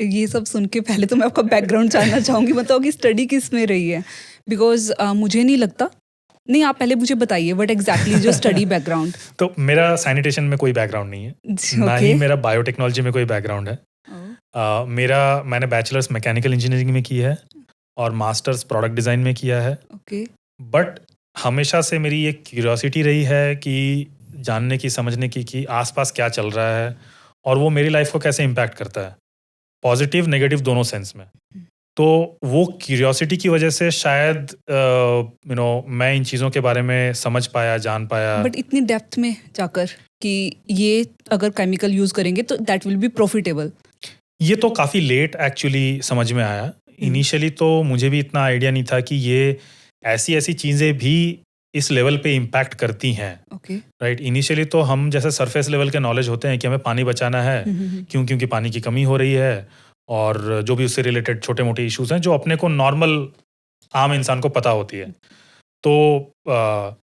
ये सब सुन के पहले तो मैं आपका बैकग्राउंड जानना चाहूँगी, मतलब कि स्टडी किस में रही है, बिकॉज मुझे नहीं लगता। नहीं, आप पहले मुझे बताइए व्हाट एग्जैक्टली जो स्टडी बैकग्राउंड। तो मेरा सैनिटेशन में कोई बैकग्राउंड नहीं है, ना ही मेरा बायोटेक्नोलॉजी में कोई बैकग्राउंड है। मैंने बैचलर्स मैकेनिकल इंजीनियरिंग में की है और मास्टर्स प्रोडक्ट डिज़ाइन में किया है। बट हमेशा से मेरी एक क्यूरियोसिटी रही है कि जानने की, समझने की कि आसपास क्या चल रहा है और वो मेरी लाइफ को कैसे इम्पैक्ट करता है, पॉजिटिव नेगेटिव दोनों सेंस में। तो वो क्यूरियोसिटी की वजह से शायद मैं इन चीज़ों के बारे में समझ पाया, जान पाया। बट इतनी डेप्थ में जाकर कि ये अगर केमिकल यूज़ करेंगे तो दैट विल बी प्रॉफिटेबल, ये तो काफ़ी लेट एक्चुअली समझ में आया। इनिशियली तो मुझे भी इतना आइडिया नहीं था कि ये ऐसी ऐसी चीज़ें भी इस लेवल पे इम्पैक्ट करती हैं। राइट, इनिशियली तो हम जैसे सरफेस लेवल के नॉलेज होते हैं कि हमें पानी बचाना है, क्योंकि पानी की कमी हो रही है, और जो भी उससे रिलेटेड छोटे मोटे इश्यूज हैं जो अपने को नॉर्मल आम इंसान को पता होती है। तो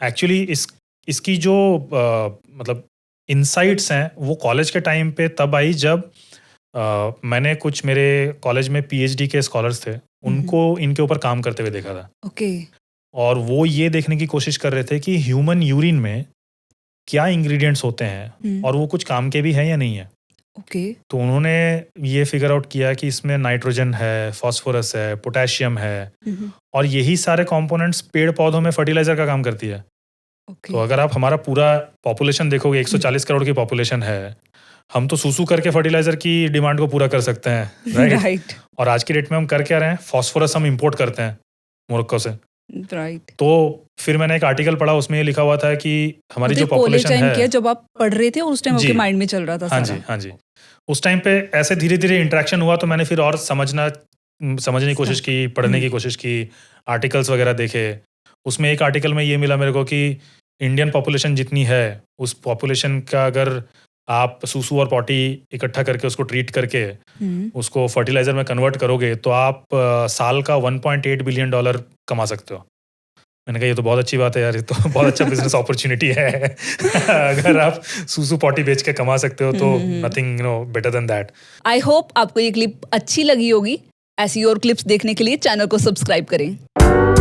एक्चुअली इसकी जो मतलब इनसाइट्स हैं वो कॉलेज के टाइम पे तब आई जब मैंने कुछ मेरे कॉलेज में पीएचडी के स्कॉलर्स थे, उनको इनके ऊपर काम करते हुए देखा था। और वो ये देखने की कोशिश कर रहे थे कि ह्यूमन यूरिन में क्या इंग्रेडिएंट्स होते हैं और वो कुछ काम के भी हैं या नहीं है। तो उन्होंने ये फिगर आउट किया कि इसमें नाइट्रोजन है, फास्फोरस है, पोटेशियम है, और यही सारे कंपोनेंट्स पेड़ पौधों में फर्टिलाइजर का काम करती है। तो अगर आप हमारा पूरा पॉपुलेशन देखोगे, 140 करोड़ की पॉपुलेशन है, हम तो सूसू करके फर्टिलाइजर की डिमांड को पूरा कर सकते हैं। राइट। और आज की डेट में हम कर क्या रहे हैं, फास्फोरस हम इंपोर्ट करते हैं मोरक्को से। राइट। तो फिर मैंने एक आर्टिकल पढ़ा, उसमें ये लिखा हुआ था कि हमारी जो पॉपुलेशन है, जब आप पढ़ रहे थे उस टाइम आपके माइंड में चल रहा था। हाँ जी, उस टाइम पे ऐसे धीरे धीरे इंटरेक्शन हुआ, तो मैंने फिर और समझने की कोशिश की, पढ़ने की कोशिश की, आर्टिकल्स वगैरह देखे। उसमें एक आर्टिकल में ये मिला मेरे को कि इंडियन पॉपुलेशन जितनी है, उस पॉपुलेशन का अगर आप सूसू और पॉटी इकट्ठा करके उसको ट्रीट करके उसको फर्टिलाइजर में कन्वर्ट करोगे तो आप साल का $1.8 बिलियन कमा सकते हो। मैंने कहा ये तो बहुत अच्छी बात है यार, ये तो बहुत अच्छा बिजनेस अपॉर्चुनिटी है। अगर आप सूसू पॉटी बेच के कमा सकते हो तो nothing better than that. I hope आपको ये क्लिप अच्छी लगी होगी। ऐसी और क्लिप्स देखने के लिए चैनल को सब्सक्राइब करें।